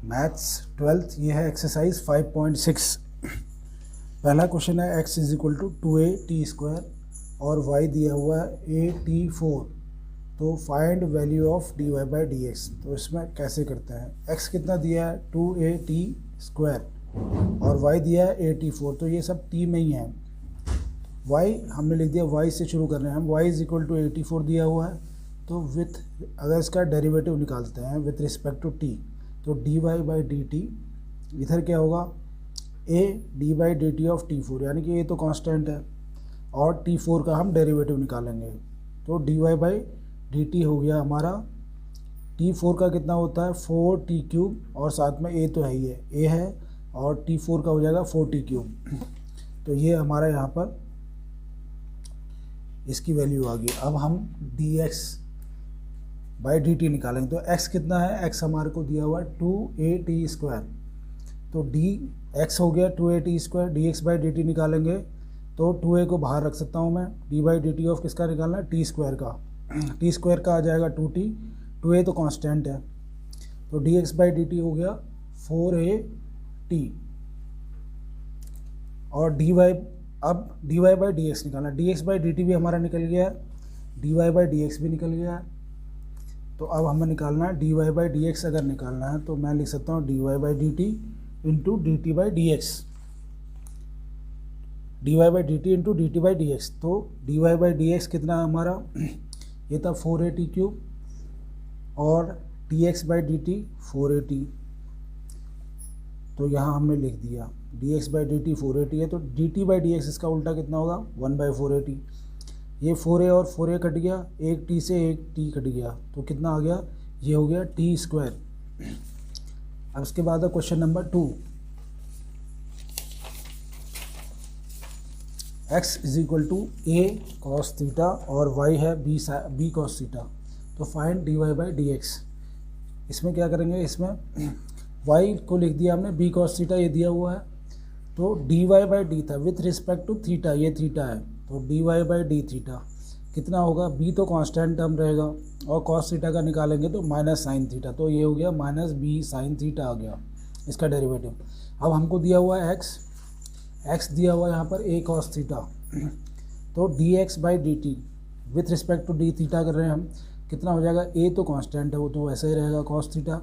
Maths 12th ये है exercise 5.6। पहला क्वेश्चन है x is equal to 2a t² और y दिया हुआ है at4। तो find value of dy by D x. तो इसमें कैसे करते हैं, x कितना दिया है 2at² और y दिया है at4, तो ये सब t में ही है। y हमने लिख दिया, y से शुरू कर रहे हैं हम, y इज इक्वल टू 84 दिया हुआ है। तो विथ, अगर इसका डेरिवेटिव निकालते हैं विथ रिस्पेक्ट टू t, तो dy बाई डी टी, इधर क्या होगा a D by D t of t4, यानी कि ये तो कांस्टेंट है और t4 का हम डेरिवेटिव निकालेंगे। तो dy बाई डी टी हो गया हमारा, t4 का कितना होता है 4t³ और साथ में a तो है ही है, a है और t4 का हो जाएगा 4t³। तो ये हमारा यहाँ पर इसकी वैल्यू आ गई। अब हम dx बाई डी टी निकालेंगे। तो x कितना है, x हमारे को दिया हुआ है 2at²। तो dx हो गया 2at², dx by D T निकालेंगे तो 2a को बाहर रख सकता हूँ मैं। d by D t of किसका निकालना है, t² का। t² का आ जाएगा 2t, 2a तो कांस्टेंट है। तो dx बाई डी टी हो गया 4at और अब dy बाई डी एक्स निकालना। dx बाई डी टी भी हमारा निकल गया है, dy बाई डी एक्स भी निकल गया है। तो अब हमें निकालना है dy बाई डी एक्स। अगर निकालना है तो मैं लिख सकता हूँ dy by D t into d t by D x, dy by D t into d t by D x. तो dy बाई डी एक्स कितना है हमारा, ये था 4at³ और dx by D T 4at। तो यहाँ हमने लिख दिया dx by D T 4at है, तो dt बाई डी एक्स इसका उल्टा कितना होगा 1/4at। ये 4a और 4a कट गया, एक t से एक t कट गया, तो कितना आ गया, ये हो गया t²। अब इसके बाद है question number 2। x is equal to a cos theta और y है b cos थीटा। तो find dy by D X. इसमें क्या करेंगे, इसमें y को लिख दिया हमने b cos थीटा, ये दिया हुआ है। तो dy बाई डी था विथ रिस्पेक्ट टू थीटा, ये थीटा है, तो dy बाई डी थीटा कितना होगा, b तो कांस्टेंट टर्म रहेगा और cos थीटा का निकालेंगे तो माइनस साइन थीटा, तो ये हो गया माइनस b साइन थीटा आ गया इसका डेरिवेटिव। अब हमको दिया हुआ है x दिया हुआ है यहाँ पर a cos थीटा। तो dx by D T with respect to D theta कर रहे हैं हम, कितना हो जाएगा, a तो कांस्टेंट है वो तो वैसे ही रहेगा, cos थीटा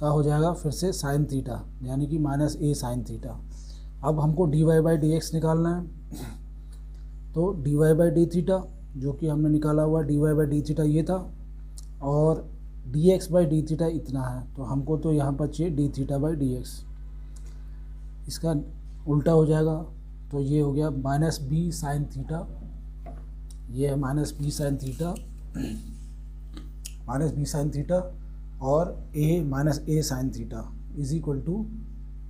का हो जाएगा फिर से साइन थीटा, यानी कि माइनस a साइन थीटा। अब हमको dy बाई डी एक्स निकालना है। तो dy बाई डी थीटा जो कि हमने निकाला हुआ dy बाई डी थीटा ये था, और dx बाई डी थीटा इतना है, तो हमको तो यहाँ पर चाहिए D theta by D x. इसका उल्टा हो जाएगा, तो ये हो गया माइनस b साइन थीटा, ये है minus b sine theta, minus b sine theta और a minus a sine theta is equal to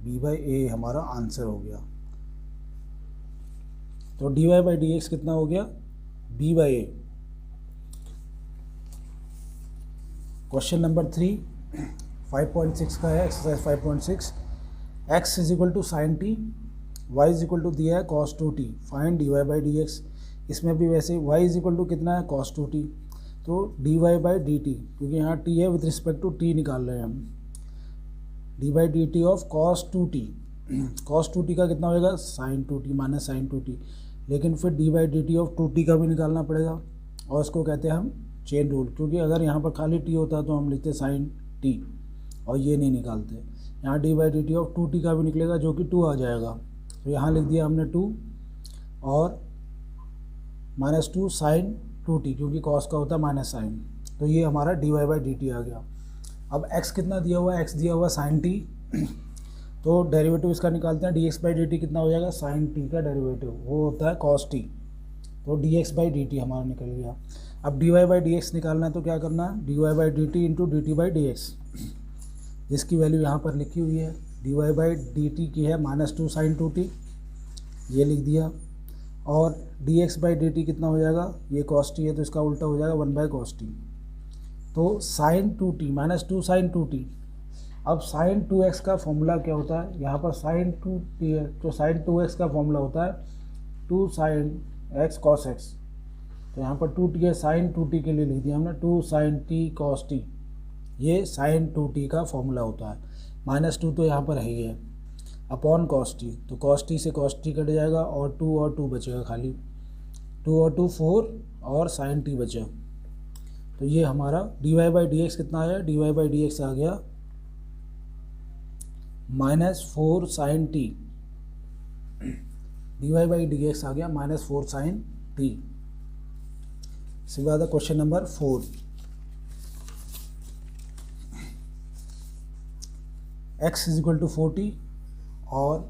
b by A हमारा आंसर हो गया। तो dy बाई डी एक्स कितना हो गया, b by A. Question number 3 5.6 का है, exercise 5.6। x is equal to sine T, y is equal to दिया है cos 2t, find dy by D X. इसमें भी वैसे y इज इक्वल टू कितना है cos 2t, तो dy बाई डी टी, क्योंकि यहाँ t है विथ रिस्पेक्ट टू t निकाल रहे हैं हम, D by D t of cos 2t। cos 2t का कितना हो जाएगा sin 2t minus sin 2t, लेकिन फिर D by D t of 2t का भी निकालना पड़ेगा, और इसको कहते हैं हम चेन रूल, क्योंकि अगर यहाँ पर खाली t होता तो हम लिखते sin t और ये नहीं निकालते। यहाँ D by D t of 2t का भी निकलेगा जो कि 2 आ जाएगा, तो यहाँ लिख दिया हमने 2 और माइनस 2 sin 2t, क्योंकि cos का होता है माइनस साइन, तो ये हमारा डी बाई डी टी आ गया। अब x कितना दिया हुआ है, x दिया हुआ sin t, तो डेरिवेटिव इसका निकालते हैं, dx बाई डी टी कितना हो जाएगा, sin t का डेरिवेटिव वो होता है cos t, तो dx बाई डी टी हमारा निकल गया। अब dy बाई डी एक्स निकालना है, तो क्या करना है, dy by D t into d t by D x, जिसकी वैल्यू यहाँ पर लिखी हुई है। dy बाई डी टी की है माइनस 2 sin 2t, ये लिख दिया, और dx बाई डी टी कितना हो जाएगा, ये cos t है तो इसका उल्टा हो जाएगा 1/cos t। तो sin 2t minus 2 sin 2t। अब sin 2x का फॉर्मूला क्या होता है, यहाँ पर sin 2t है तो sin 2x का फॉर्मूला होता है 2 sin x cos x। तो यहाँ पर 2t है, sin 2t के लिए लिख दिया हमने 2 sin t cos t, ये sin 2t का फॉर्मूला होता है। -2 तो यहाँ पर है ही है, अपॉन कॉस टी, तो कॉस टी से कॉस टी कट जाएगा और 2 बचेगा खाली, 2 और 2 4 और साइन टी बचा। तो ये हमारा dy/dx कितना आया, dy/dx आ गया -4 साइन टी, dy/dx आ गया -4 साइन टी। इसके बाद है क्वेश्चन नंबर 4, x = 40 और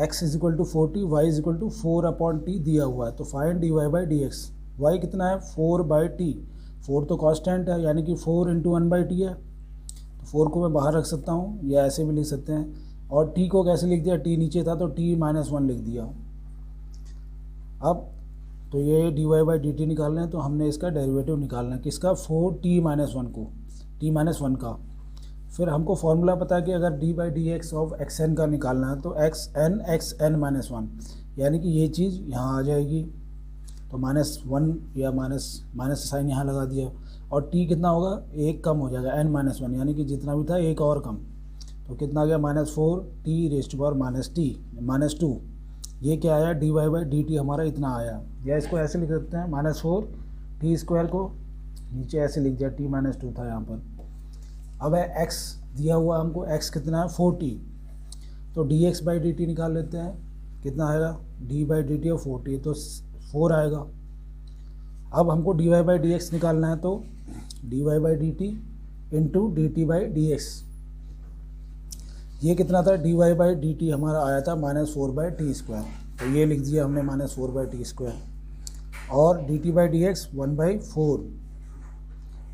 x = 40, y = 4/t दिया हुआ है, तो फाइंड dy/dx। y कितना है 4/t, 4 तो कांस्टेंट है यानी कि 4 × 1/t है, तो 4 को मैं बाहर रख सकता हूँ या ऐसे भी लिख सकते हैं। और t को कैसे लिख दिया, t नीचे था तो t-1 लिख दिया। अब तो ये dy/dt निकालना है, तो हमने इसका डेरिवेटिव निकालना है, किसका, 4t-1 को, t-1 का। फिर हमको फॉर्मूला पता है कि अगर dy/dx ऑफ xn का निकालना है तो xn यानी कि ये चीज़ यहाँ आ जाएगी, तो -1 या माइनस साइन यहाँ लगा दिया, और t कितना होगा, 1 कम हो जाएगा, n-1 यानी कि जितना भी था 1 और कम, तो कितना आ गया -4t⁻⁻2। ये क्या आया, dy/dt हमारा इतना आया, या इसको ऐसे लिख सकते हैं -4t² को नीचे ऐसे लिख दिया, t-2 था यहाँ पर। अब है x दिया हुआ हमको, x कितना है 40, तो dx/dt निकाल लेते हैं, कितना आएगा, d/dt ऑफ 40 तो 4 आएगा। अब हमको dy/dx निकालना है, तो dy/dt इंटू dt/dx, ये कितना था, dy/dt हमारा आया था -4/t², तो ये लिख दिया हमने -4/t², और dt/dx 1/4,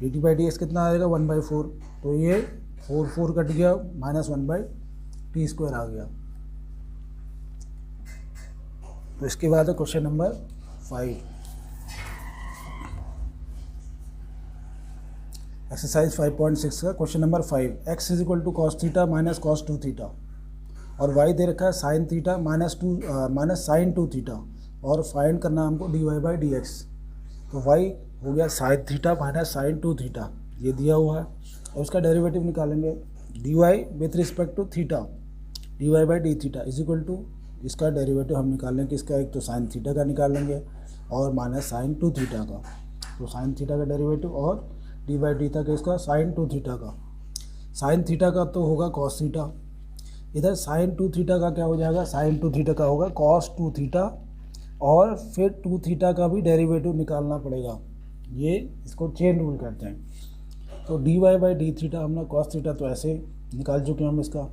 dt/dx कितना आएगा 1/4, तो ये 4 कट गया, -1/t² आ गया। तो इसके बाद है क्वेश्चन नंबर 5, एक्सरसाइज 5.6 का question number 5, x = cos theta minus cos 2 theta और y दे रखा है sin theta minus sin 2 theta, और फाइंड करना हमको dy/dx। तो y हो गया sin theta minus sin 2 theta, ये दिया हुआ है, और उसका डेरिवेटिव निकालेंगे, dy with respect to theta, dy/d theta = इसका डेरिवेटिव हम निकालेंगे, किसका, एक तो साइन थीटा का निकालेंगे और माइनस sin 2 थीटा का, तो साइन थीटा का डेरिवेटिव और dy/d था किसका, sin 2 थीटा का। साइन थीटा का तो होगा cos थीटा, इधर sin 2 थीटा का क्या हो जाएगा, sin 2 थीटा का होगा cos 2 थीटा, और फिर 2 थीटा का भी डेरिवेटिव निकालना पड़ेगा, ये इसको चेन रूल कहते हैं। तो dy/d थीटा हमने cos थीटा तो ऐसे निकाल चुके हैं हम इसका,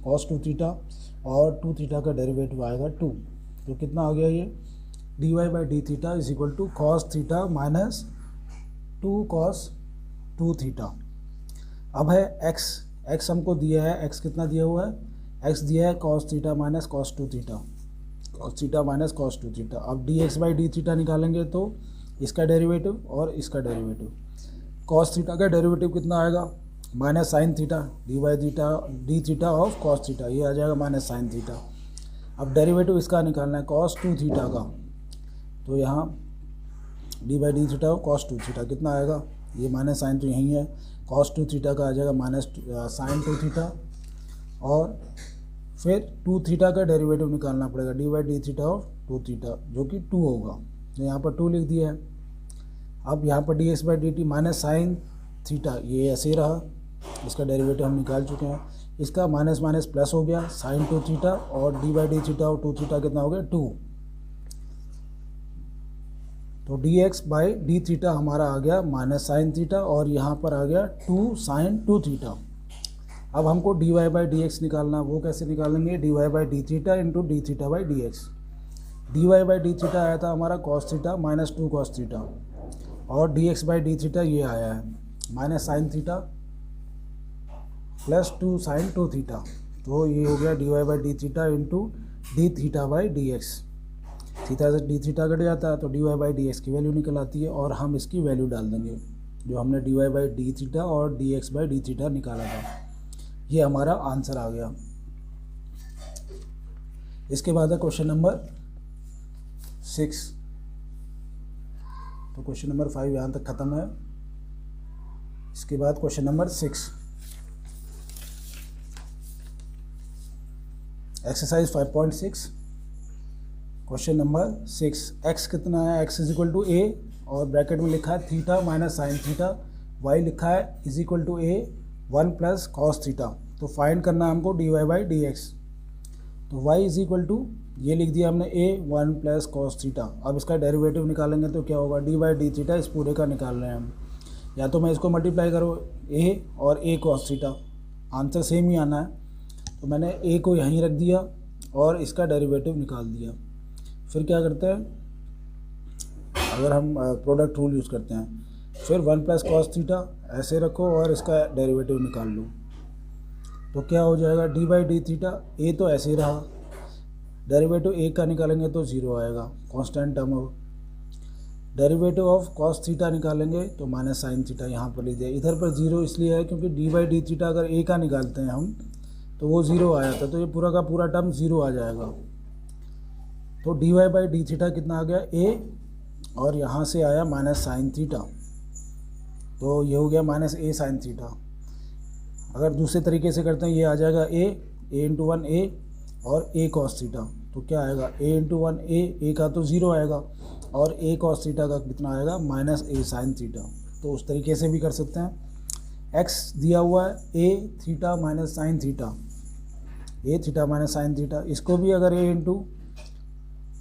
cos 2 थीटा, और 2 थीटा का डेरिवेटिव आएगा 2, तो कितना आ गया ये, dy/d theta = cos theta minus 2 cos 2 theta. अब है x हमको दिया है, x कितना दिया हुआ है, x दिया है cos theta minus cos 2 theta, cos theta minus cos 2 theta. अब dx/d थीटा निकालेंगे तो इसका डेरिवेटिव और इसका डेरिवेटिव, cos थीटा का डेरिवेटिव कितना आएगा, minus sine theta, dy/d theta of cos theta, ये आ जाएगा माइनस साइन थीटा। अब डेरिवेटिव इसका निकालना है cos 2 थीटा का, तो यहाँ dy/d theta of cos 2 theta कितना आएगा, ये माइनस साइन तो यहीं है, cos 2 थीटा का आ जाएगा माइनस साइन 2 थीटा, और फिर 2 थीटा का डेरिवेटिव निकालना पड़ेगा, dy/d थीटा ऑफ 2 थीटा जो कि 2 होगा, तो यहाँ पर 2 लिख दिया है। अब यहाँ पर dx/dt माइनस साइन थीटा, ये ऐसे ही रहा, इसका डेरिवेटिव हम निकाल चुके हैं, इसका माइनस माइनस प्लस हो गया sin 2 थीटा, और dy/d थीटा और 2 थीटा कितना हो गया 2, तो dx/d थीटा हमारा आ गया माइनस साइन थीटा, और यहाँ पर आ गया 2 sin 2 थीटा। अब हमको dy/dx निकालना, वो कैसे निकालेंगे, dy/d थीटा इंटू d थीटा/dx। dy/d थीटा आया था हमारा cos theta minus 2 cos theta, और dx/d थीटा ये आया है minus sine theta plus 2 sin 2 theta, तो ये हो गया dy/d थीटा इंटू d थीटा/dx। थीटा से d थीटा कट जाता है तो dy/dx की वैल्यू निकल आती है, और हम इसकी वैल्यू डाल देंगे जो हमने dy/d थीटा और dx/d थीटा निकाला था, ये हमारा आंसर आ गया। इसके बाद है क्वेश्चन नंबर 6, तो क्वेश्चन नंबर 5 यहाँ तक ख़त्म है। इसके बाद question number 6, exercise 5.6 question number 6, X कितना है, एक्स इज इक्वल टू ए और ब्रैकेट में लिखा है theta minus sine theta, Y लिखा है is equal to A 1 plus cos theta. तो फाइंड करना है हमको D Y by D x. तो y इज इक्वल टू ये लिख दिया हमने a 1 प्लस कॉस थीटा। अब इसका डेरिवेटिव निकालेंगे तो क्या होगा, डी बाई डी थीटा, इस पूरे का निकाल रहे हैं हम। या तो मैं इसको मल्टीप्लाई करो a और a cos theta, answer same ही आना है। तो मैंने a को यहीं रख दिया और इसका डेरिवेटिव निकाल दिया। फिर क्या करते हैं, अगर हम प्रोडक्ट रूल यूज़ करते हैं, फिर 1 प्लस कॉस थीटा ऐसे रखो और इसका डेरिवेटिव निकाल लो। तो क्या हो जाएगा, D by D theta, a तो ऐसे ही रहा, डेरिवेटिव ए का निकालेंगे तो 0 आएगा, कांस्टेंट टर्म हो। डेरिवेटिव ऑफ कॉस थीटा निकालेंगे तो माइनस साइन थीटा यहाँ पर लिख दिया। इधर पर 0 इसलिए है क्योंकि डी बाई डी थीटा अगर ए का निकालते हैं हम तो वो 0 आया था, तो ये पूरा का पूरा टर्म 0 आ जाएगा। तो D Y by D theta कितना आ गया, ए, और यहाँ से आया माइनस साइन थीटा, तो ये हो गया माइनस ए साइन थीटा। अगर दूसरे तरीके से करते हैं, ये आ जाएगा ए इंटू 1 ए और ए कॉस थीटा, तो क्या आएगा, ए इंटू 1 ए का तो 0 आएगा और ए कॉस थीटा का कितना आएगा, माइनस ए साइन थीटा। तो उस तरीके से भी कर सकते हैं। एक्स दिया हुआ है a theta minus sine theta, A theta minus sine theta, इसको भी अगर ए इंटू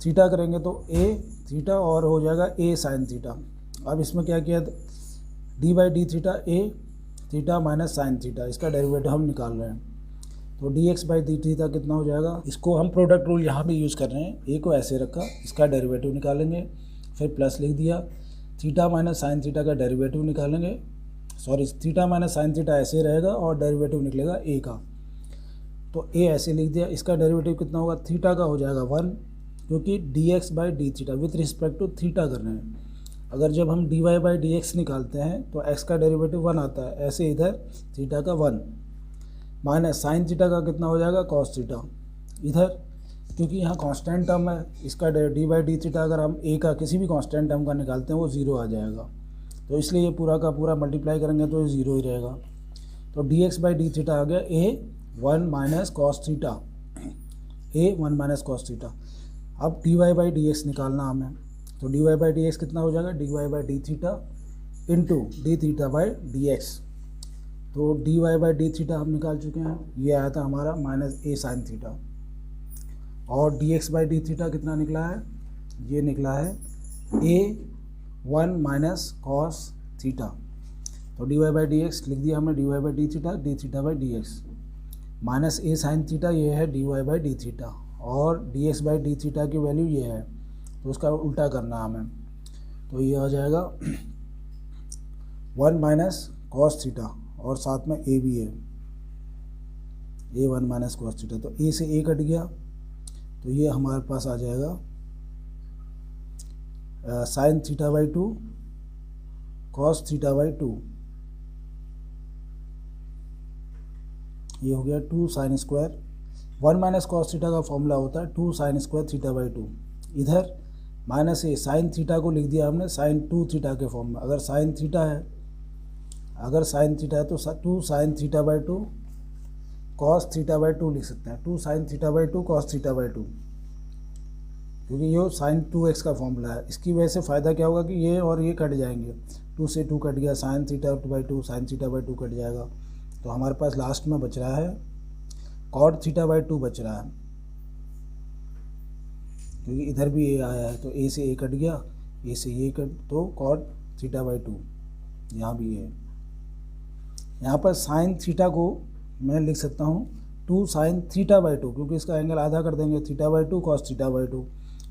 थीटा करेंगे तो ए थीटा और हो जाएगा ए साइन थीटा। अब इसमें क्या किया, D by D theta A theta minus sine theta, इसका डेरिवेटिव हम निकाल रहे हैं। तो d x by D theta कितना हो जाएगा, इसको हम प्रोडक्ट रूल यहाँ भी यूज़ कर रहे हैं, ए को ऐसे रखा, इसका डेरिवेटिव निकालेंगे, फिर प्लस लिख दिया, थीटा माइनस साइन थीटा का डेरिवेटिव निकालेंगे, sorry theta minus sine theta ऐसे रहेगा और डेरिवेटिव निकलेगा ए का। तो ए ऐसे लिख दिया, इसका डेरिवेटिव कितना होगा, थीटा का हो जाएगा 1, क्योंकि D x by D theta with respect to theta कर रहे हैं। अगर जब हम D Y by D X निकालते हैं तो एक्स का डेरिवेटिव 1 आता है, ऐसे इधर थीटा का 1 माइनस साइन थीटा का कितना हो जाएगा, कॉस थीटा। इधर क्योंकि यहाँ कांस्टेंट टर्म है, इसका डी बाई डी थीटा अगर हम ए का किसी भी कांस्टेंट टर्म का निकालते हैं वो 0 आ जाएगा, तो इसलिए ये पूरा का पूरा मल्टीप्लाई करेंगे तो ये 0 ही रहेगा। तो d x by D theta आ गया a 1 minus cos theta, a 1 minus cos theta. अब d Y by D x निकालना हमें, तो D Y by D x कितना हो जाएगा, d Y by D theta into d theta by D x. तो D Y by D theta हम निकाल चुके हैं, ये आया था हमारा माइनस ए साइन थीटा, और d x by D theta कितना निकला है, ये निकला है ए 1 माइनस कॉस थीटा। तो D Y by D x लिख दिया हमने, d Y by D theta by D x, minus a sine theta ये है d Y by D theta, और d x by D theta की value ये है, तो उसका उल्टा करना हमें। तो ये आ जाएगा 1 माइनस कॉस थीटा और साथ में ए भी है, ए 1 माइनस कॉस थीटा, तो ए से ए कट गया, तो ये हमारे पास आ जाएगा sine theta by 2 cos theta by 2, ये हो गया 2 sine square. 1 minus cos theta का फॉर्मूला होता है 2 साइन स्क्वायर थीटा बाई 2, इधर माइनस ए साइन थीटा को लिख दिया हमने साइन 2 थीटा के फॉर्म में। अगर साइन थीटा है तो 2 sine theta by 2 cos theta by 2 लिख सकते हैं, 2 sine theta by 2 cos theta by 2, क्योंकि ये साइन 2x का फॉर्मूला है। इसकी वजह से फ़ायदा क्या होगा कि ये और ये कट जाएंगे, 2 से 2 कट गया, sine theta by 2 sine theta by 2 cut जाएगा, तो हमारे पास लास्ट में बच रहा है कॉट थीटा बाई 2 बच रहा है, क्योंकि इधर भी ए आया है, तो ए से ए कट गया, ए से ये कट, तो कॉट थीटा बाई 2 यहाँ भी है। यहाँ पर साइन थीटा को मैं लिख सकता हूँ 2 साइन थीटा बाई 2, क्योंकि इसका एंगल आधा कर देंगे, theta by 2 cos theta by 2,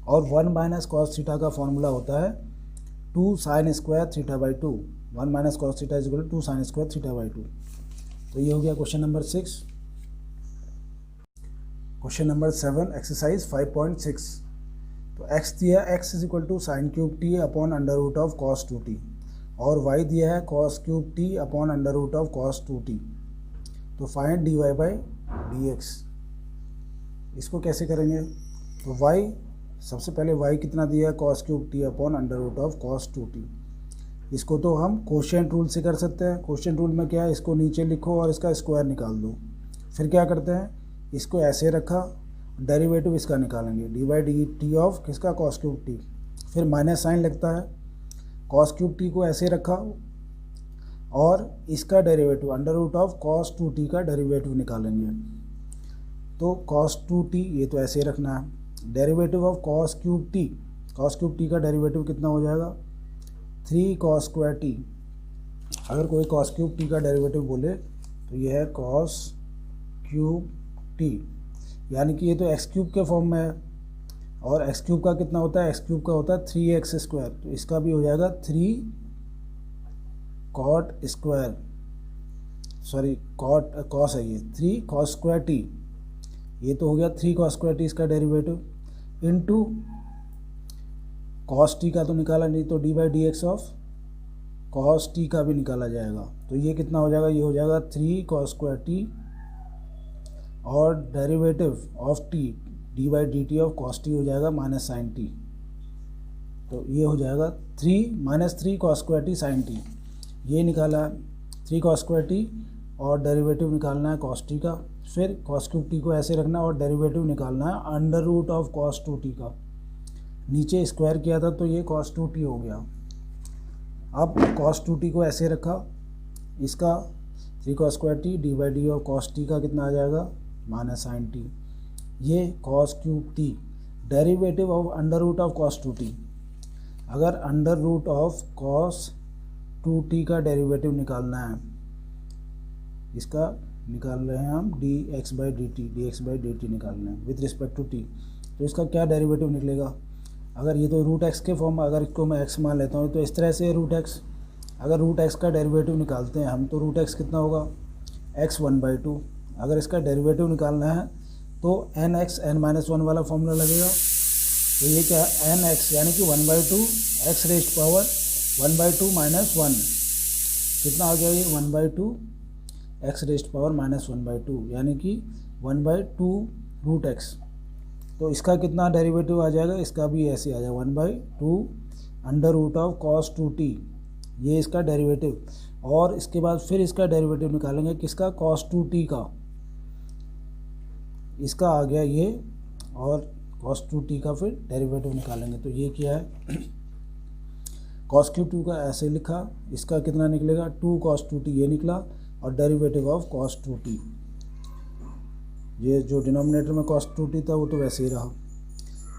और 1 माइनस कॉस थीटा का फॉर्मूला होता है 2 sine square theta by 2, 1 minus cos theta is equal to 2 sine square theta by 2। तो ये हो गया question number 6। Question number 7 exercise 5.6। तो x दिया x is equal to sine cube t upon under root of cos 2t, और y दिया है cos cube t upon under root of cos 2t। तो find d Y by D x. इसको कैसे करेंगे, तो y सबसे पहले y कितना दिया है, cos cube t upon under root of cos 2t। इसको तो हम कोशेंट रूल से कर सकते हैं। कोशेंट रूल में क्या है, इसको नीचे लिखो और इसका स्क्वायर निकाल दो। फिर क्या करते हैं, इसको ऐसे रखा डेरिवेटिव इसका निकालेंगे, D by D t of किसका, कॉस क्यूब टी। फिर माइनस साइन लगता है, कॉस क्यूब टी को ऐसे रखा और इसका derivative under root of cos 2t का डेरिवेटिव निकालेंगे। तो कॉस 2t ये तो ऐसे रखना है, derivative of cos cube T, cos cube T का डेरिवेटिव कितना हो जाएगा 3 कॉस स्क्वायर टी। अगर कोई कॉस क्यूब टी का डेरिवेटिव बोले तो ये है कॉस क्यूब टी, यानी कि ये तो एक्स क्यूब के फॉर्म में है और एक्स क्यूब का कितना होता है, एक्स क्यूब का होता है 3x स्क्वायर, तो इसका भी हो जाएगा 3 कॉट स्क्वायर, सॉरी कॉस है ये 3 कॉस स्क्वायर टी, ये तो हो गया 3 कॉस स्क्वायर टी इसका डेरिवेटिव इनटू कॉस टी का तो निकाला नहीं, तो D by D x of cos t का भी निकाला जाएगा। तो ये कितना हो जाएगा, ये हो जाएगा 3 कॉस स्क्वायर टी और derivative of T d by D t of cos T हो जाएगा माइनस साइन टी। तो ये हो जाएगा 3 cos square t sine t, ये निकाला 3 कॉस स्क्वायर टी और डेरिवेटिव निकालना है कॉस टी का। फिर कॉस क्यूब टी को ऐसे रखना और डेरिवेटिव निकालना है under root of cos 2t का, नीचे स्क्वायर किया था तो ये कॉस 2t हो गया। अब कॉस 2t को ऐसे रखा, इसका 3 cos square t d by d of cos t का कितना आ जाएगा माइनस साइन टी, ये cos cube t derivative of under root of cos 2t। अगर under root of cos 2t का डेरिवेटिव निकालना है, इसका निकाल रहे हैं हम d x by D T निकालना है विथ रिस्पेक्ट टू टी, तो इसका क्या डेरिवेटिव निकलेगा। अगर ये तो रूट एक्स के फॉर्म में, अगर इसको मैं एक्स मान लेता हूँ तो इस तरह से रूट एक्स, अगर रूट एक्स का डेरिवेटिव निकालते हैं हम तो रूट एक्स कितना होगा x 1/2। अगर इसका डेरिवेटिव निकालना है तो एन एक्स एन माइनस 1 वाला फॉर्मूला लगेगा, तो ये क्या है एन एक्स यानी कि 1/2 एक्स रेस्ट पावर 1/2 माइनस 1, कितना आ गया ये 1/2 एक्स रेस्ट पावर माइनस 1/2 यानी कि 1/2 रूट एक्स। तो इसका कितना डेरिवेटिव आ जाएगा, इसका भी ऐसे आ जाएगा 1/2 under root of cos 2t, ये इसका डेरिवेटिव। और इसके बाद फिर इसका डेरिवेटिव निकालेंगे किसका, कॉस 2t का, इसका आ गया ये, और कॉस 2t का फिर डेरिवेटिव निकालेंगे। तो ये क्या है कॉस क्यूब 2 का ऐसे लिखा, इसका कितना निकलेगा 2 कॉस 2t ये निकला, और डेरिवेटिव ऑफ कॉस 2t, ये जो डिनोमिनेटर में कॉस 2t था वो तो वैसे ही रहा।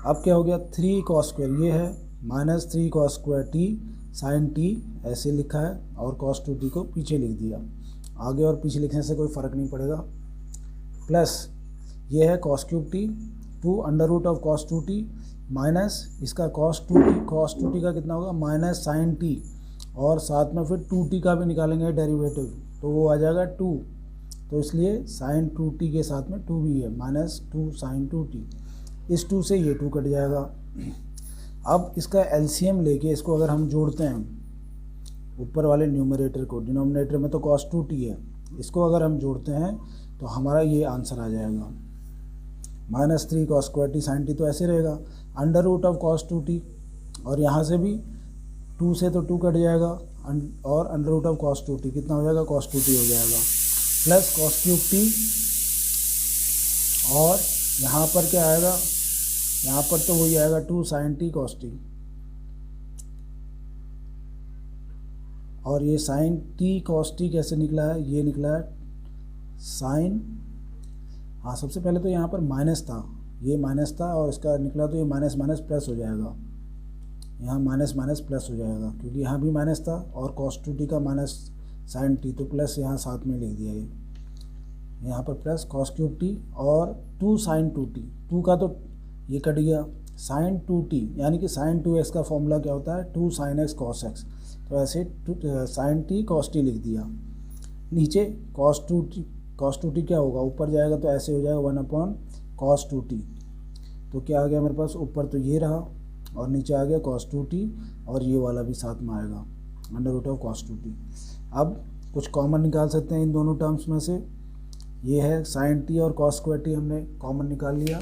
अब क्या हो गया 3 कॉस स्क्वायर ये है minus 3 cos square t sine t ऐसे लिखा है, और कॉस 2t को पीछे लिख दिया, आगे और पीछे लिखने से कोई फ़र्क नहीं पड़ेगा। प्लस ये है cos cube t 2 under root of cos 2t minus इसका कॉस 2t का कितना होगा माइनस साइन टी, और साथ में फिर 2t का भी निकालेंगे डेरिवेटिव, तो वो आ जाएगा 2, तो इसलिए साइन 2t के साथ में 2 भी है माइनस 2 साइन 2t, इस 2 से ये 2 कट जाएगा। अब इसका एलसीएम लेके इसको अगर हम जोड़ते हैं ऊपर वाले न्यूमरेटर को, डिनोमिनेटर में तो कॉस 2t है, इसको अगर हम जोड़ते हैं तो हमारा ये आंसर आ जाएगा minus 3 cos square t sine t, तो ऐसे रहेगा under root of cos 2t, और यहाँ से भी 2 से तो 2 कट जाएगा, और under root of cos 2t कितना हो जाएगा कॉस 2t हो जाएगा, प्लस कॉस क्यूब टी, और यहाँ पर क्या आएगा, यहाँ पर तो वही आएगा 2 साइन टी कॉस टी, और ये साइन टी कॉस टी कैसे निकला है, ये निकला है साइन, हाँ सबसे पहले तो यहाँ पर माइनस था, ये माइनस था और इसका निकला तो ये माइनस माइनस प्लस हो जाएगा, यहाँ माइनस माइनस प्लस हो जाएगा क्योंकि यहाँ भी माइनस था, और कॉस 2t का माइनस साइन टी, तो प्लस यहाँ साथ में लिख दिया ये, यहाँ पर प्लस कॉस क्यूब टी और 2 साइन 2t, 2 का तो ये कट गया, साइन 2t यानी कि साइन 2x का फॉर्मूला क्या होता है 2 साइन x कॉस x, तो ऐसे साइन टी कॉस टी लिख दिया, नीचे कॉस 2t क्या होगा ऊपर जाएगा तो ऐसे हो जाएगा 1/cos 2t, तो क्या आ गया मेरे पास ऊपर तो ये रहा और नीचे आ गया cos 2t, और ये वाला भी साथ में आएगा under root of cos 2t। अब कुछ कॉमन निकाल सकते हैं इन दोनों टर्म्स में से, ये है साइन टी और cos स्क्वायर टी हमने कॉमन निकाल लिया,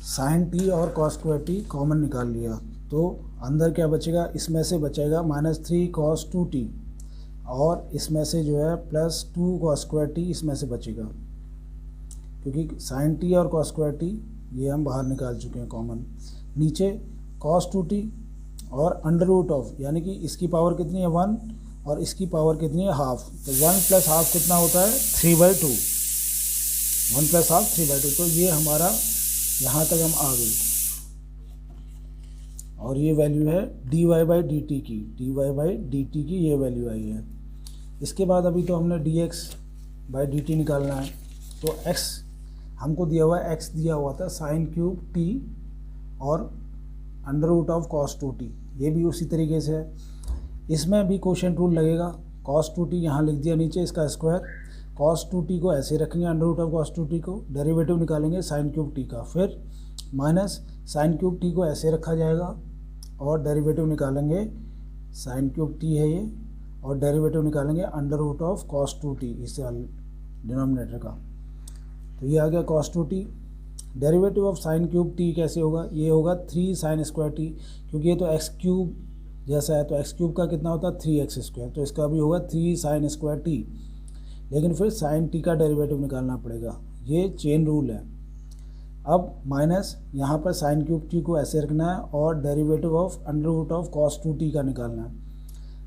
साइन टी और cos स्क्वायर टी कॉमन निकाल लिया, तो अंदर क्या बचेगा, इसमें से बचेगा -3 cos 2t, और इसमें से जो है +2 cos स्क्वायर टी इसमें से बचेगा, क्योंकि साइन टी और कॉस स्क्वायर टी ये हम बाहर निकाल चुके हैं कॉमन। नीचे कॉस 2t और अंडर रूट ऑफ, यानी कि इसकी पावर कितनी है 1 और इसकी पावर कितनी है हाफ, तो 1 प्लस हाफ कितना होता है 3/2, 1 प्लस हाफ 3/2। तो ये हमारा यहाँ तक हम आ गए और ये वैल्यू है dy/dt की, dy/dt की ये वैल्यू आई है। इसके बाद अभी तो हमने dx/dt निकालना है, तो x हमको दिया हुआ है, x दिया हुआ था साइन क्यूब t और under root of cos 2t, ये भी उसी तरीके से है। इसमें भी क्वोशिएंट रूल लगेगा, कॉस 2t यहाँ लिख दिया नीचे इसका स्क्वायर, कॉस 2t को ऐसे रखेंगे under root of cos 2t को, डेरिवेटिव निकालेंगे साइन क्यूब t का, फिर माइनस साइन क्यूब t को ऐसे रखा जाएगा और डेरिवेटिव निकालेंगे, साइन क्यूब t है ये, और डेरिवेटिव निकालेंगे under root of cos 2t इससे डिनोमिनेटर का। तो ये आ गया cos 2t। Derivative of sine cube t कैसे होगा, ये होगा 3 साइन स्क्वायर t, क्योंकि ये तो एक्स क्यूब जैसा है, तो एक्स क्यूब का कितना होता है 3x², तो इसका भी होगा 3 साइन स्क्वायर t, लेकिन फिर साइन t का डेरिवेटिव निकालना पड़ेगा, ये चेन रूल है। अब माइनस यहाँ पर साइन क्यूब t को ऐसे रखना है और derivative of under root of cos 2t का निकालना है।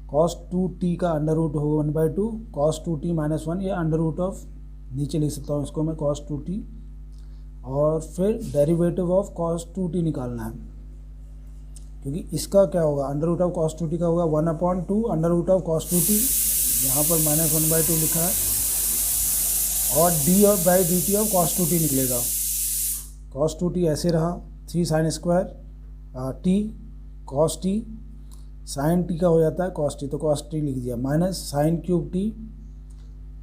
कॉस 2t का अंडर रूट होगा 1/2, कॉस 2t माइनस 1, ये अंडर रूट ऑफ नीचे लिख सकता हूँ इसको मैं कॉस 2t, और फिर डेरिवेटिव ऑफ कॉस 2t निकालना है, क्योंकि इसका क्या होगा under root of cos 2t का होगा 1/2 under root of cos 2t, यहाँ पर माइनस 1/2 लिखा है, और d/dt ऑफ कॉस 2t निकलेगा। कॉस 2t ऐसे रहा 3 sine square t cos t, sine t का हो जाता है कॉस t, तो कॉस t लिख दिया, माइनस साइन क्यूब t,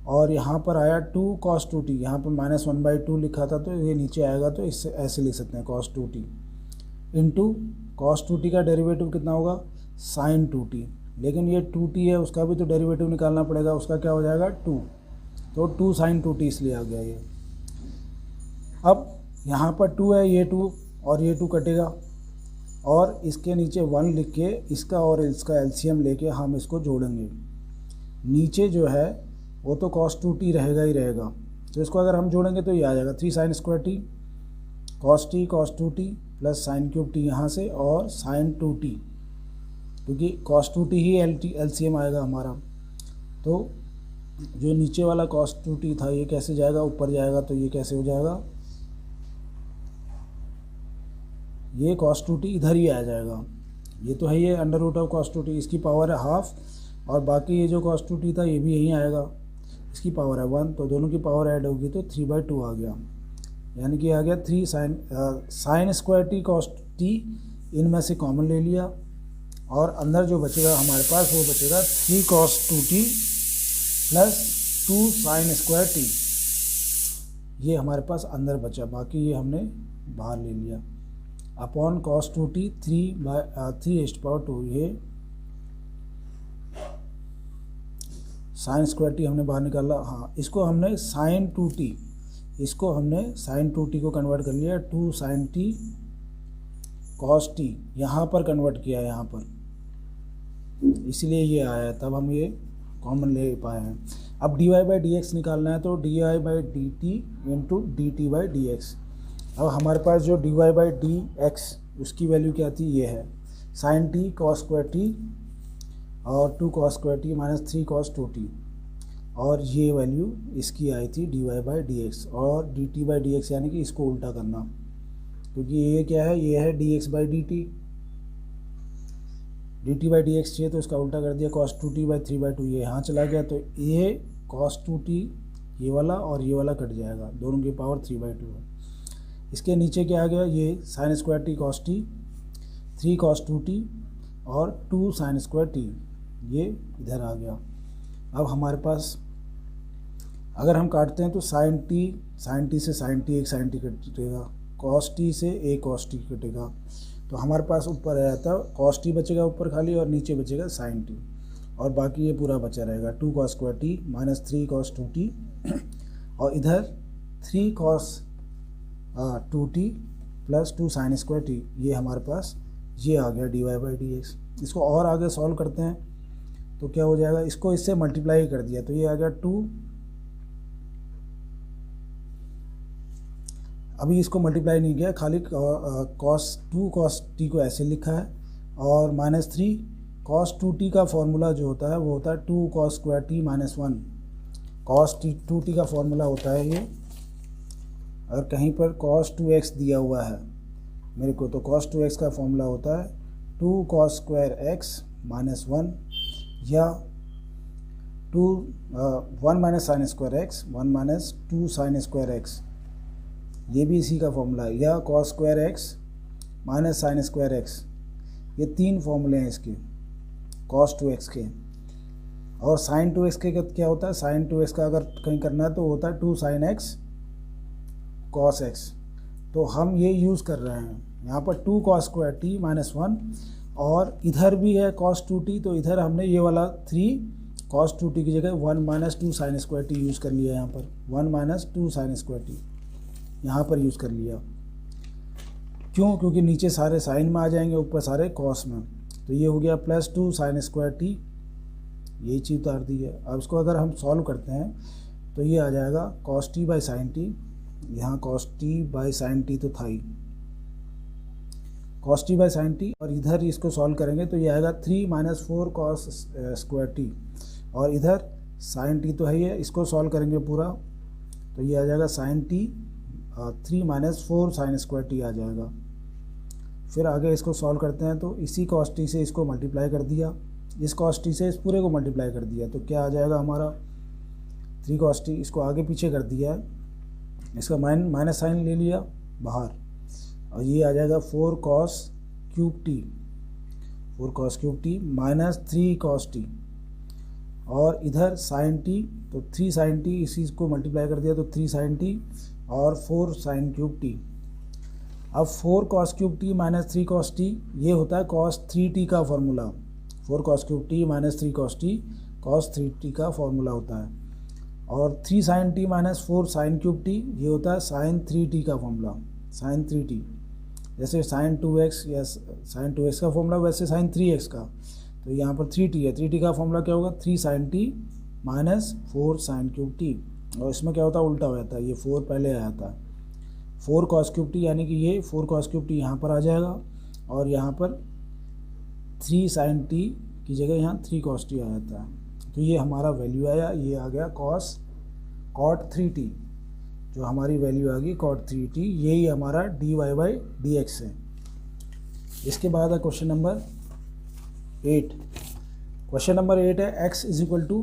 और यहाँ पर आया 2 कॉस 2t, यहाँ पर माइनस 1/2 लिखा था तो ये नीचे आएगा, तो इससे ऐसे लिख सकते हैं cos 2t into cos 2t का डेरिवेटिव कितना होगा साइन 2t, लेकिन ये 2t है उसका भी तो डेरिवेटिव निकालना पड़ेगा, उसका क्या हो जाएगा 2, तो 2 साइन 2t इसलिए आ गया ये। अब यहाँ पर 2 है, ये 2 और ये 2 कटेगा, और इसके नीचे 1 लिख के इसका और इसका एलसीएम लेके हम इसको जोड़ेंगे। नीचे जो है वो तो कॉस 2t रहेगा ही रहेगा, तो इसको अगर हम जोड़ेंगे तो ये आ जाएगा 3 sine square t cos 2t plus sign cube t यहाँ से और साइन 2t, क्योंकि कॉस 2t ही एलसीएम आएगा हमारा। तो जो नीचे वाला कॉस 2t था ये कैसे जाएगा ऊपर जाएगा, तो ये कैसे हो जाएगा, ये कॉस 2t इधर ही आ जाएगा, ये तो है ये under root of cos 2t, इसकी पावर है हाफ, और बाकी ये जो कॉस 2t था ये भी यहीं आएगा, इसकी पावर है 1, तो दोनों की पावर ऐड होगी तो 3/2 आ गया, यानी कि आ गया 3 sine square t cos t, इनमें से कॉमन ले लिया, और अंदर जो बचेगा हमारे पास वो बचेगा 3 cos 2t plus 2 sine square t, ये हमारे पास अंदर बचा, बाकी ये हमने बाहर ले लिया, अपॉन कॉस 2t 3/2, ये साइन स्क्वायर टी हमने बाहर निकाला। हाँ, इसको हमने साइन 2t, इसको हमने साइन 2t को कन्वर्ट कर लिया 2 साइन t कॉस t, यहाँ पर कन्वर्ट किया यहाँ पर, इसलिए ये आया, तब हम ये कॉमन ले पाए हैं। अब dy/dx निकालना है, तो dy/dt इंटू dt/dx। अब हमारे पास जो dy/dx उसकी वैल्यू क्या थी, ये है sine t cos square t और 2 cos square t minus 3 cos 2t, और ये वैल्यू इसकी आई थी dy/dx, और dt/dx यानी कि इसको उल्टा करना, क्योंकि ये क्या है, ये है dx/dt, dt/dx चाहिए तो इसका उल्टा कर दिया, cos 2t/3/2 ये यहाँ चला गया, तो ये cos 2t ये वाला और ये वाला कट जाएगा, दोनों की पावर 3/2 है। इसके नीचे क्या आ गया, ये sign square t cos t, 3 cos 2t और 2 साइन स्क्वायर t, ये इधर आ गया। अब हमारे पास अगर हम काटते हैं तो साइन t से साइन t, एक साइन t कटेगा, cos t से एक cos t कटेगा, तो हमारे पास ऊपर आ जाता है cos t बचेगा ऊपर खाली, और नीचे बचेगा साइन t, और बाकी ये पूरा बचा रहेगा 2 cos square t minus 3 cos 2t, और इधर 3 cos 2t plus 2 sine square t, ये हमारे पास ये आ गया dy/dx। इसको और आगे सॉल्व करते हैं तो क्या हो जाएगा, इसको इससे मल्टीप्लाई कर दिया तो ये आ गया 2 अभी इसको मल्टीप्लाई नहीं किया, खाली cos 2 cos t को ऐसे लिखा है, और -3 cos 2t का फॉर्मूला जो होता है वो होता है 2 cos square t minus 1। cos 2t का फॉर्मूला होता है ये। अगर कहीं पर cos 2x दिया हुआ है मेरे को, तो cos 2x का फॉर्मूला होता है 2 cos स्क्वायर x माइनस 1, या 1 minus sine square x, 1 minus 2 sine square x, ये भी इसी का फॉर्मूला है, या cos square x minus sine square x. ये 3 फॉर्मूले हैं इसके cos 2x के। और sin 2x के क्या होता है, sin 2x का अगर कहीं करना है तो होता है 2 sin x cos x। तो हम ये यूज़ कर रहे हैं यहाँ पर 2 cos स्क्वायर t माइनस 1, और इधर भी है cos 2t, तो इधर हमने ये वाला 3 cos 2t की जगह 1 minus 2 sine square T use कर लिया। यहाँ पर 1 माइनस 2 साइन स्क्वायर टी यहाँ पर यूज़ कर लिया। क्यों? क्योंकि नीचे सारे साइन में आ जाएंगे, ऊपर सारे कॉस में। तो ये हो गया प्लस 2 साइन स्क्वायर टी, यही चीज़ उतार दी है। अब इसको अगर हम सॉल्व करते हैं तो ये आ जाएगा cos t by sine T, यहाँ cos t by sine t तो था ही, cos t by sine T, और इधर इसको सॉल्व करेंगे तो ये आएगा 3 माइनस 4 cos स्क्वायर टी, और इधर साइन टी तो है ये, इसको सॉल्व करेंगे पूरा तो ये आ जाएगा sine t 3 minus 4 sine square t आ जाएगा। फिर आगे इसको सॉल्व करते हैं तो इसी cos t से इसको मल्टीप्लाई कर दिया, इस cos t से इस पूरे को मल्टीप्लाई कर दिया, तो क्या आ जाएगा हमारा 3 cos t। इसको आगे पीछे कर दिया है, इसका माइनस साइन ले लिया बाहर, और ये आ जाएगा 4 cos cube T, 4 cos cube t minus 3 cos t, और इधर साइन टी तो 3 साइन टी, इसी को मल्टीप्लाई कर दिया तो 3 साइन टी और 4 साइन क्यूब टी। अब 4 cos cube t minus 3 cos t, ये होता है cos 3t का formula. 4 cos cube t minus 3 cos t cos 3t का फॉर्मूला होता है, और 3 sine t minus 4 sine cube t, ये होता है साइन 3t का फॉर्मूला, साइन 3t। जैसे साइन 2x या साइन 2x का फॉर्मूला, वैसे साइन 3x का। तो यहाँ पर 3t है, 3t का फॉर्मूला क्या होगा 3 sine t minus 4 sine cube t, और इसमें क्या होता है उल्टा हो जाता है, ये 4 पहले आ जाता है 4 cos क्यूब टी, यानी कि ये 4 cos क्यूब टी यहाँ पर आ जाएगा, और यहाँ पर 3 साइन टी की जगह यहाँ 3 cos टी आ जाता है। तो ये हमारा वैल्यू आया, ये आ गया cot 3t, जो हमारी वैल्यू आ गई cot 3t, यही हमारा dy बाई dx है। इसके बाद है क्वेश्चन नंबर 8। क्वेश्चन नंबर 8 है x is equal to,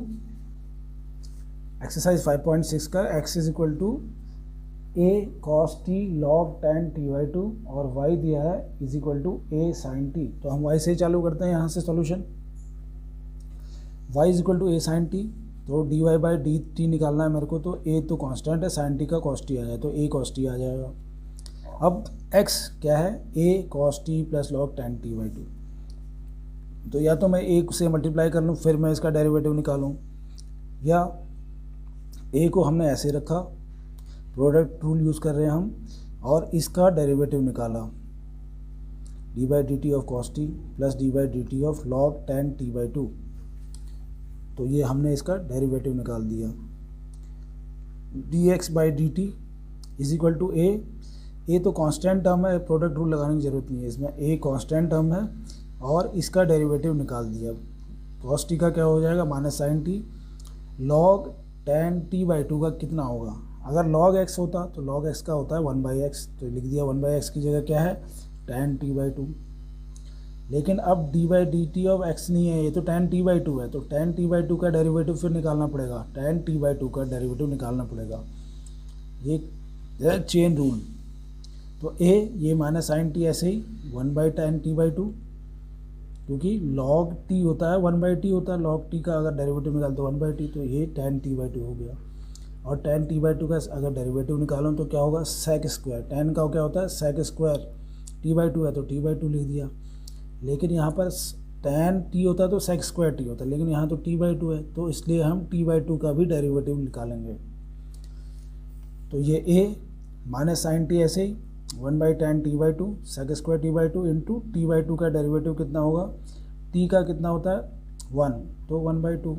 exercise 5.6 का x is equal to a cos t log tan t by 2, और y दिया है is equal to a sin t। तो हम y से ही चालू करते हैं यहाँ से solution. y is equal to a sin t, तो dy बाई dt निकालना है मेरे को, तो a तो कांस्टेंट है, sin t का cos t आ जाए तो a cos t आ जाएगा। अब x क्या है, a cos t plus log tan t by 2। तो या तो मैं a से मल्टीप्लाई कर लूँ फिर मैं इसका डेरिवेटिव निकालूँ, या a को हमने ऐसे रखा, प्रोडक्ट रूल यूज़ कर रहे हैं हम, और इसका डेरिवेटिव निकाला d by D t of cos t plus d by D t of log ten t by 2। तो ये हमने इसका डेरिवेटिव निकाल दिया। D x by D t is equal to a तो कांस्टेंट टर्म है, प्रोडक्ट रूल लगाने की ज़रूरत नहीं है इसमें, ए कांस्टेंट टर्म है, और इसका डेरिवेटिव निकाल दिया। कॉस टी का क्या हो जाएगा minus sine t, log ten t by 2 का कितना होगा, अगर log x होता तो log x का होता है 1 बाई एक्स, तो लिख दिया 1 बाई एक्स की जगह क्या है tan t बाई 2। लेकिन अब d by D t of x नहीं है, ये तो tan t बाई 2 है, तो tan t बाई 2 का डेरिवेटिव फिर निकालना पड़ेगा, tan t बाई 2 का डेरिवेटिव निकालना पड़ेगा, ये चेन रूल। तो ये माइनस साइन टी ऐसे ही 1 बाई tan t बाई 2, क्योंकि log t होता है 1 बाई टी होता है, log t का अगर डेरिवेटिव निकाल तो 1 बाई टी, तो ये tan t बाई 2 हो गया। और tan t बाई 2 का अगर डेरिवेटिव निकालो तो क्या होगा sec स्क्वायर, tan का क्या होता है sec स्क्वायर, t बाई 2 है तो t बाई 2 लिख दिया। लेकिन यहाँ पर tan t होता है तो sec स्क्वायर t होता है, लेकिन यहाँ तो t बाई 2 है, तो इसलिए हम t बाई 2 का भी डेरिवेटिव निकालेंगे। तो ये a माइनस साइन टी ऐसे ही 1 by tan t by 2 sec square t by 2 into t by 2 का डेरिवेटिव कितना होगा, t का कितना होता है 1, तो 1 बाई 2,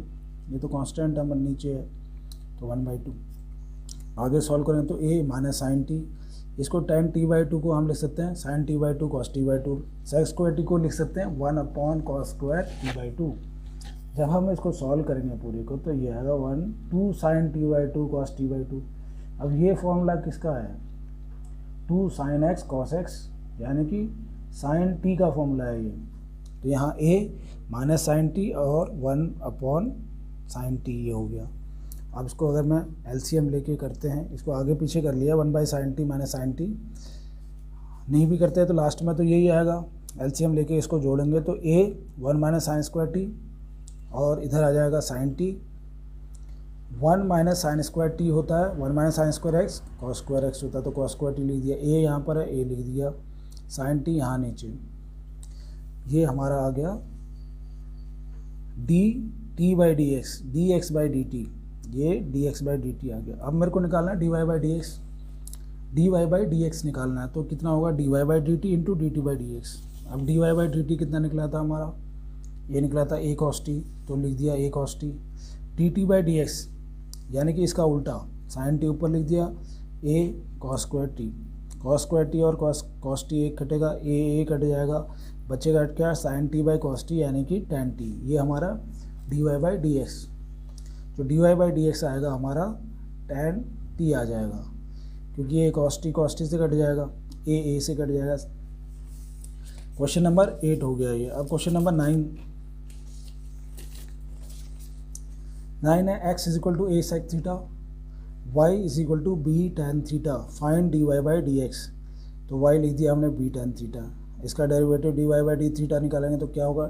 ये तो कांस्टेंट है नीचे है तो 1 बाई 2। आगे सॉल्व करें तो a माइनस साइन टी इसको tan t/2 को हम लिख सकते हैं sin t/2 cos t/2, sec square T को लिख सकते हैं 1/cos स्क्वायर t/2। जब हम इसको सॉल्व करेंगे पूरे को तो ये आएगा 2 sin t/2 cos t/2। अब ये फॉर्मूला किसका है, 2 sin x cos x, यानी कि sin t का फॉर्मूला है ये। तो यहाँ a माइनस साइन टी और 1/sin t ये हो गया। अब इसको अगर मैं एलसीएम लेके करते हैं, इसको आगे पीछे कर लिया 1/sin t minus sine T, नहीं भी करते हैं तो लास्ट में तो यही आएगा। एलसीएम लेके इसको जोड़ेंगे तो a 1 minus sine square t और इधर आ जाएगा sine t. 1 minus sine square t होता है 1 minus sine square x, cos square x होता है तो कॉस स्क्वायर टी लिख दिया। a यहाँ पर है, a लिख दिया, साइन टी यहाँ नीचे। ये हमारा आ गया d t by D x, d x by D t, ये d x by D t आ गया। अब मेरे को निकालना है d Y by D x, d Y by D x निकालना है। तो कितना होगा, d Y by D t into d t by D x. अब d Y by D t कितना निकला था हमारा, ये निकला था ए कॉस टी, तो लिख दिया a cos t. D t by D x यानी कि इसका उल्टा, साइन टी ऊपर लिख दिया, a cos square t, cos square t और कॉस टी एक कटेगा, ए कट जाएगा, बचेगा क्या, sine t by cos t यानी कि टेन टी। ये हमारा d Y by D x, तो D Y by D x आएगा हमारा टेन टी आ जाएगा, क्योंकि ये कॉस टी से कट जाएगा, ए से कट जाएगा। क्वेश्चन नंबर 8 हो गया ये। अब क्वेश्चन नंबर 9 है, x is equal to a sec theta, y is equal to b tan theta, find d Y by D x. तो y लिख दिया हमने बी टेन थीटा, इसका derivative d Y by D theta निकालेंगे तो क्या होगा,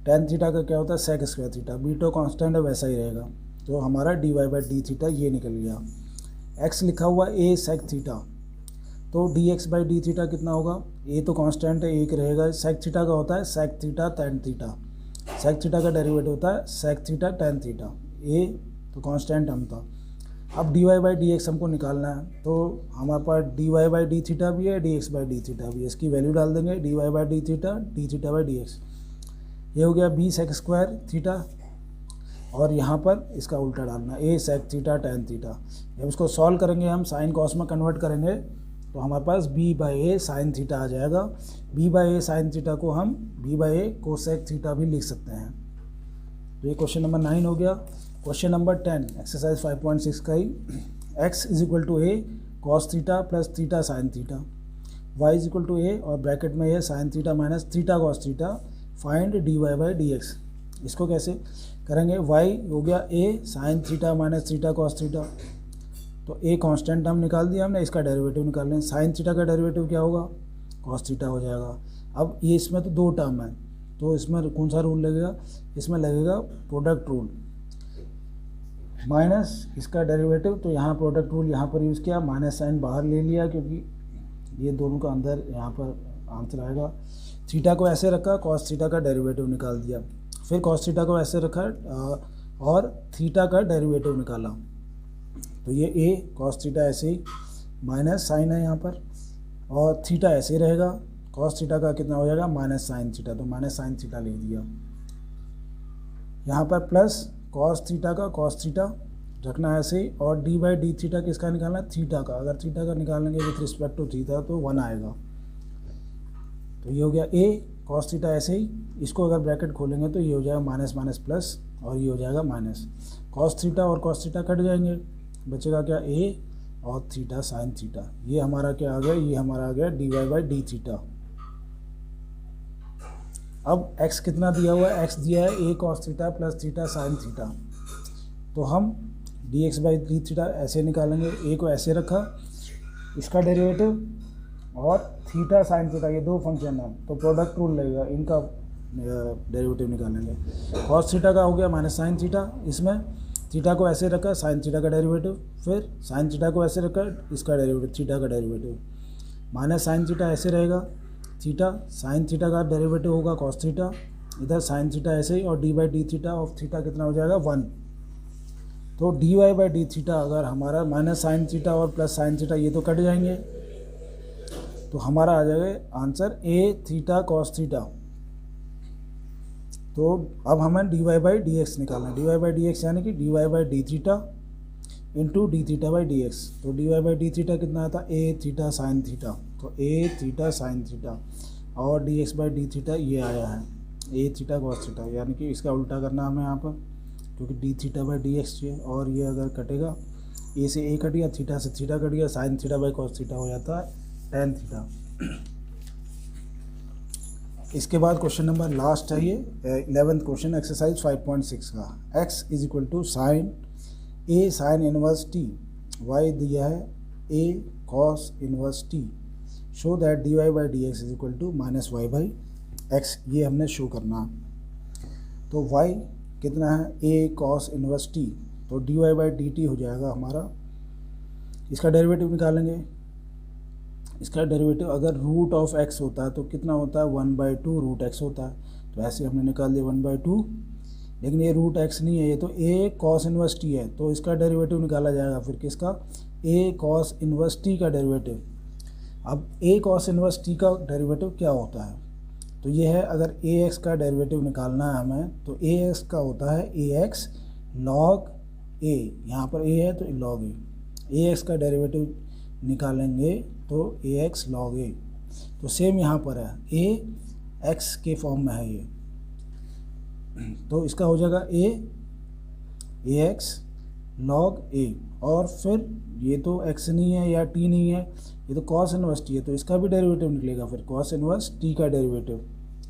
टेन थीटा का क्या होता है सेक स्क्वायर थीटा, बी तो कांस्टेंट है वैसा ही रहेगा। तो हमारा d Y by D theta ये निकल गया। x लिखा हुआ ए सेक थीटा, तो d x by D theta कितना होगा, ए तो कांस्टेंट है एक रहेगा, सेक थीटा का होता है sec theta tan theta, sec theta का डेरिवेटिव होता है sec theta tan theta, a तो कांस्टेंट हम था। अब d Y by D x हमको निकालना है, तो हमारे पास d Y by D theta भी है, d x by D theta भी है, इसकी वैल्यू डाल देंगे, d Y by D theta by D x, ये हो गया बी सेक स्क्वायर थीटा, और यहाँ पर इसका उल्टा डालना, ए सेक थीटा टेन थीटा। जब इसको सॉल्व करेंगे हम साइन कॉस में कन्वर्ट करेंगे तो हमारे पास b by a sine theta आ जाएगा। B by a sine theta को हम b by a cosec theta भी लिख सकते हैं। तो ये क्वेश्चन नंबर 9 हो गया। क्वेश्चन नंबर 10 एक्सरसाइज 5.6 का ही, x is equal to a cos theta plus theta sine theta, y is equal to ए और ब्रैकेट में ये sine theta minus theta cos theta, find d Y by D x. इसको कैसे करेंगे, y हो गया a sine theta minus theta cos theta, तो a constant हम निकाल दिया हमने, इसका डेरिवेटिव निकाल लें। साइन थीटा का डेरिवेटिव क्या होगा, कॉस थीटा हो जाएगा। अब ये इसमें तो दो टर्म है, तो इसमें कौन सा रूल लगेगा, इसमें लगेगा प्रोडक्ट रूल, माइनस इसका डेरिवेटिव, तो यहाँ प्रोडक्ट रूल यहाँ पर यूज़ किया, माइनस साइन बाहर ले लिया क्योंकि ये दोनों का अंदर यहाँ पर आंसर आएगा। थीटा को ऐसे रखा, कॉस थीटा का डेरिवेटिव निकाल दिया, फिर कॉस थीटा को ऐसे रखा और थीटा का डेरिवेटिव निकाला, तो ये ए कॉस थीटा ऐसे ही, माइनस साइन है यहाँ पर, और थीटा ऐसे ही रहेगा, कॉस थीटा का कितना हो जाएगा माइनस साइन थीटा, तो माइनस साइन थीटा लिख दिया। यहाँ पर प्लस कॉस थीटा का कॉस थीटा रखना है ऐसे ही, और डी बाई डी थीटा किसका निकालना है, थीटा का। अगर थीटा का निकालेंगे विथ रिस्पेक्ट टू थीटा तो 1 आएगा। तो ये हो गया ए कॉस थीटा ऐसे ही, इसको अगर ब्रैकेट खोलेंगे तो ये हो जाएगा माइनस माइनस प्लस, और ये हो जाएगा माइनस, कॉस थीटा और कॉस थीटा कट जाएंगे, बचेगा क्या ए और थीटा साइन थीटा। ये हमारा क्या आ गया, ये हमारा आ गया d Y by D theta. अब x कितना दिया हुआ है, x दिया है a cos theta plus theta sine theta, तो हम d x by D theta ऐसे निकालेंगे, ए को ऐसे रखा, इसका डेरिवेटिव और थीटा साइन थीटा, ये दो फंक्शन है तो प्रोडक्ट रूल लगेगा, इनका डेरिवेटिव निकालेंगे। कॉस थीटा का हो गया माइनस साइन थीटा, इसमें थीटा को ऐसे रखा, साइन थीटा का डेरिवेटिव, फिर साइन थीटा को ऐसे रखा, इसका डेरिवेटिव थीटा का डेरिवेटिव, माइनस साइन थीटा ऐसे रहेगा, थीटा साइन थीटा का डेरिवेटिव होगा कॉस थीटा, इधर साइन थीटा ऐसे ही, और d by D theta of theta कितना हो जाएगा 1। तो D Y by D theta अगर हमारा माइनस साइन थीटा और प्लस साइन थीटा ये तो कट जाएंगे, तो हमारा आ जाएगा answer a theta cos theta. तो अब हमें d Y by D x निकालना है, d Y by D x यानी कि d Y by D theta into d theta by D x. तो D Y by D theta कितना आता है, ए थीटा साइन थीटा, तो ए थीटा साइन थीटा, और d x by D theta ये आया है ए थीटा कॉस थीटा, यानी कि इसका उल्टा करना हमें यहाँ पर, क्योंकि D theta by D x चाहिए, और ये अगर कटेगा ए से ए कट गया, थीटा से थीटा कट गया, sine theta by cos theta हो जाता है टेन थीटा। इसके बाद क्वेश्चन नंबर लास्ट है ये 11th क्वेश्चन एक्सरसाइज 5.6 का। x is equal to sine a sine inverse t, y दिया है a cos inverse t, show that d Y by D x is equal to minus y by x, ये हमने show करना है। तो y कितना है a कॉस इनवर्स टी, तो D Y by D t हो जाएगा हमारा, इसका डेरिवेटिव निकालेंगे। इसका डेरिवेटिव अगर रूट ऑफ x होता है तो कितना होता है 1/2 रूट x होता है, तो ऐसे हमने निकाल दिया 1/2, लेकिन ये रूट x नहीं है, ये तो a कॉस इनवर्स टी है, तो इसका डेरिवेटिव निकाला जाएगा फिर किसका, a कॉस इनवर्स टी का डेरिवेटिव। अब a कॉस इनवर्स टी का डेरिवेटिव क्या होता है, तो ये है, अगर ax का डेरिवेटिव निकालना है हमें तो ax का होता है ax log a, यहाँ पर a है तो log a, ax का डेरिवेटिव निकालेंगे तो ax log a, तो सेम यहाँ पर है a x के फॉर्म में है ये, तो इसका हो जाएगा ax log a, और फिर ये तो x नहीं है या t नहीं है, ये तो cos इनवर्स t है, तो इसका भी डेरिवेटिव निकलेगा फिर cos इनवर्स t का डेरिवेटिव,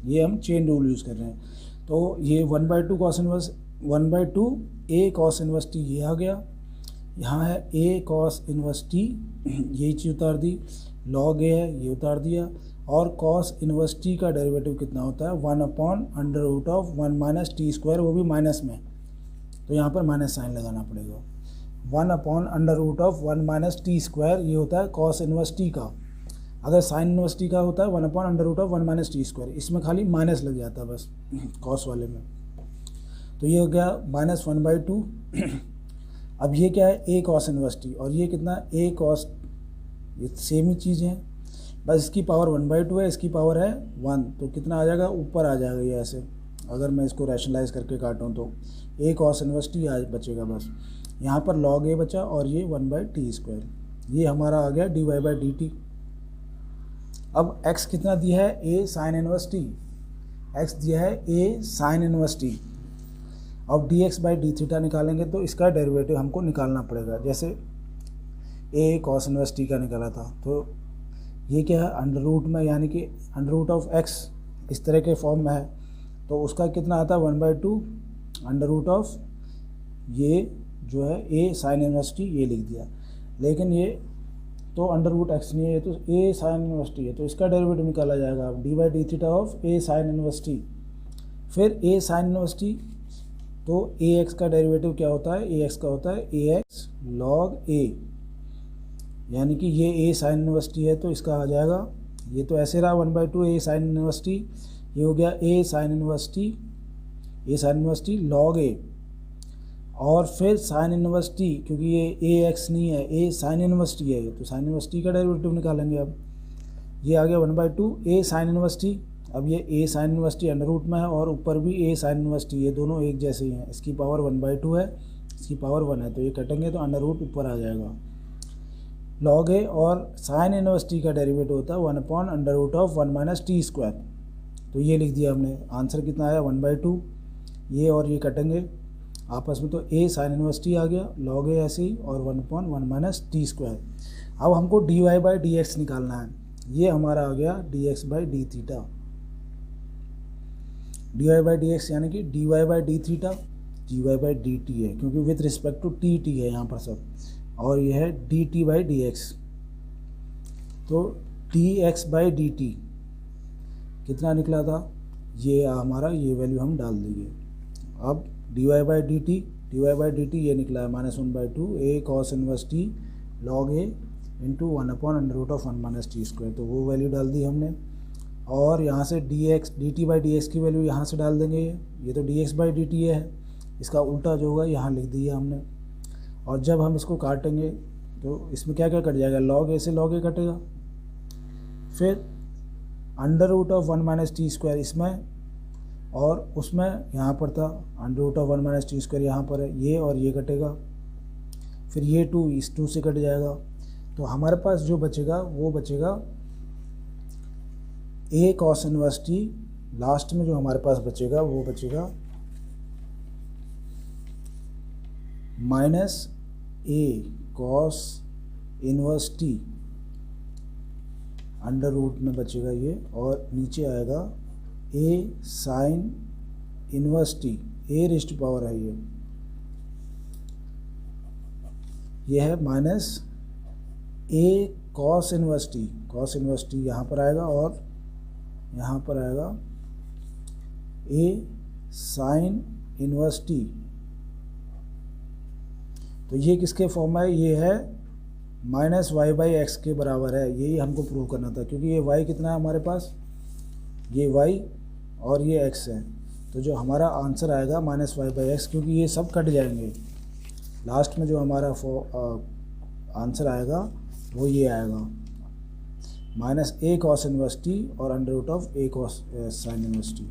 ये हम चेन रूल यूज़ कर रहे हैं। तो ये 1/2 cos inverse 1/2 a cos inverse t ये आ गया, यहाँ है a cos इनवर्स t, यही चीज़ उतार दी, log a है ये उतार दिया, और cos इनवर्स t का डेरिवेटिव कितना होता है 1/√1 माइनस टी स्क्वायर, वो भी माइनस में, तो यहाँ पर माइनस साइन लगाना पड़ेगा। 1/√1 माइनस टी स्क्वायर ये होता है cos इनवर्स t का, अगर साइन इनवर्स t का होता है 1/√1 माइनस टी स्क्वायर, इसमें खाली माइनस लग जाता है बस cos वाले में, तो ये हो गया -1/2। अब ये क्या है a cos इनवर्स t, और ये कितना a cos, ये सेम ही चीज़ है, बस इसकी पावर 1/2 है, इसकी पावर है 1, तो कितना आ जाएगा, ऊपर आ जाएगा ये ऐसे, अगर मैं इसको रैशनलाइज करके काटूँ तो a cos इनवर्स t बचेगा बस, यहाँ पर log a बचा, और ये 1/t², ये हमारा आ गया d Y by D t. अब x कितना दिया है a sine inverse t, x दिया है a साइन इनवर्स t, अब d x by D theta निकालेंगे तो इसका डेरिवेटिव हमको निकालना पड़ेगा, जैसे a cos इनवर्स t का निकाला था, तो ये क्या है अंडर रूट में, यानी कि अंडर रूट ऑफ x इस तरह के फॉर्म में है, तो उसका कितना आता है 1/2 अंडर रूट ऑफ ये जो है a साइन इनवर्स t, ये लिख दिया, लेकिन ये तो अंडर रूट x नहीं है, ये तो a साइन इनवर्स t है, तो इसका डेरिवेटिव निकाला जाएगा D by D theta of a sine inverse t, फिर a साइन इनवर्स t, तो ax का डेरिवेटिव क्या होता है, ax का होता है ax log a, यानी कि ये a साइन इनवर्स t है, तो इसका आ जाएगा, ये तो ऐसे रहा 1/2 a साइन इनवर्स t, ये हो गया a sine inverse t log a, और फिर साइन इनवर्स t, क्योंकि ये ax नहीं है, a साइन इनवर्स t है, तो साइन इनवर्स t का डेरिवेटिव निकालेंगे। अब ये आ गया 1/2 a साइन इनवर्स t, अब ये a sine inverse t under root में है, और ऊपर भी a साइन इनवर्स t, ये दोनों एक जैसे ही हैं, इसकी पावर 1/2 है, इसकी पावर 1 है, तो ये कटेंगे तो अंडर रूट ऊपर आ जाएगा log a, और साइन इनवर्स t का डेरिवेटिव होता है 1/√1 माइनस टी स्क्वायर, तो ये लिख दिया हमने, आंसर कितना आया 1/2, ये और ये कटेंगे आपस में, तो a साइन इनवर्स t आ गया, log a ऐसे ही, और 1/1 माइनस टी स्क्वायर। अब हमको D Y by D x निकालना है, ये हमारा आ गया d x by D theta, d Y by D x यानी कि d Y by D theta d Y by D t है, क्योंकि with respect to t t है यहाँ पर सब, और ये है d t by D x, तो d x by D t कितना निकला था, ये हमारा ये वैल्यू हम डाल देंगे। अब d Y by D t ये निकला है -1/2 a cos inverse t log a into 1/√1 minus t square, तो वो वैल्यू डाल दी हमने, और यहाँ से d t by D x की वैल्यू यहाँ से डाल देंगे, ये तो d x by D t है, इसका उल्टा जो होगा यहाँ लिख दिया हमने, और जब हम इसको काटेंगे तो इसमें क्या क्या कट जाएगा, log a से log a कटेगा, फिर √1 माइनस टी स्क्वायर इसमें, और उसमें यहाँ पर था √1 माइनस टी स्क्वायर यहाँ पर है, ये और ये कटेगा, फिर ये 2 इस 2 से कट जाएगा, तो हमारे पास जो बचेगा वो बचेगा a cos inverse t। Last में जो हमारे पास बचेगा वो बचेगा minus a cos inverse t under root में बचेगा ये, और नीचे आएगा a sin inverse t, a rest power है ये है minus a cos inverse t यहाँ पर आएगा, और यहाँ पर आएगा a sin इनवर्स t। तो ये किसके फॉर्म है, ये है माइनस वाई बाई एक्स के बराबर है। यही हमको प्रूव करना था, क्योंकि ये y कितना है हमारे पास, ये y और ये x है। तो जो हमारा आंसर आएगा माइनस वाई बाई एक्स, क्योंकि ये सब कट जाएंगे, लास्ट में जो हमारा आंसर आएगा वो ये आएगा minus a cos inverse t और under root of a cos sin inverse t।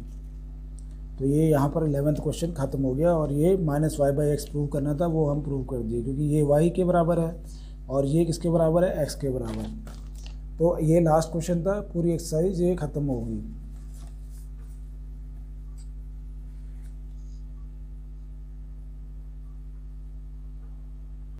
तो ये यहाँ पर 11th क्वेश्चन ख़त्म हो गया, और ये minus y by x prove करना था, वो हम प्रूव कर दिए, क्योंकि ये y के बराबर है और ये किसके बराबर है, x के बराबर। तो ये लास्ट क्वेश्चन था, पूरी एक्सरसाइज ये ख़त्म हो गई।